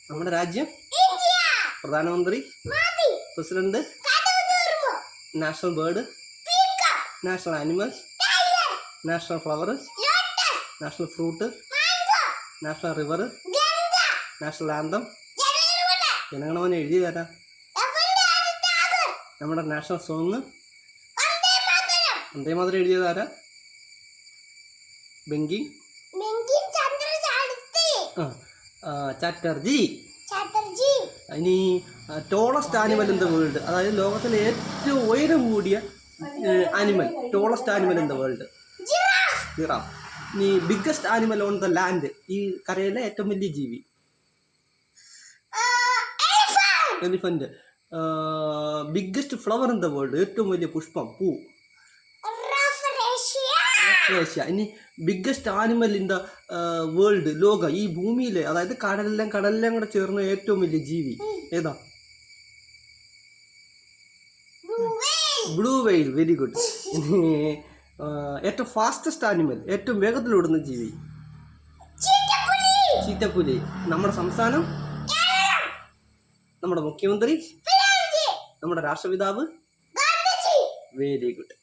നമ്മുടെ രാജ്യം പ്രധാനമന്ത്രി president national bird national animals national flower national fruit national river national anthem Jana Gana Mana എഴുതി തരാം. നമ്മുടെ നാഷണൽ സോങ് വന്ദേ മാതരം എഴുതി തരാം. ബെങ്കിങ് ചാറ്റർജി. ഇനി tallest animal in the world, അതായത് ലോകത്തിലെ ഏറ്റവും ഉയരം കൂടിയ animal, tallest animal in the world giraffe. ഇനി biggest animal on the land, ഈ കരയിലെ ഏറ്റവും വലിയ ജീവി elephant. Biggest flower in the world, ഏറ്റവും വലിയ പുഷ്പം, പൂ, ഏഷ്യ. ഇനി biggest animal in the world, ലോക, ഈ ഭൂമിയിലെ, അതായത് കടലെല്ലാം കൂടെ ചേർന്ന ഏറ്റവും വലിയ ജീവി ഏതാ? Blue whale. Very good. ഇനി ഏറ്റവും ഫാസ്റ്റസ്റ്റ് ആനിമൽ, ഏറ്റവും വേഗത്തിലോടുന്ന ജീവി, ചീറ്റപ്പുലി. നമ്മുടെ സംസ്ഥാനം, നമ്മുടെ മുഖ്യമന്ത്രി, നമ്മുടെ രാഷ്ട്രപിതാവ്. Very good.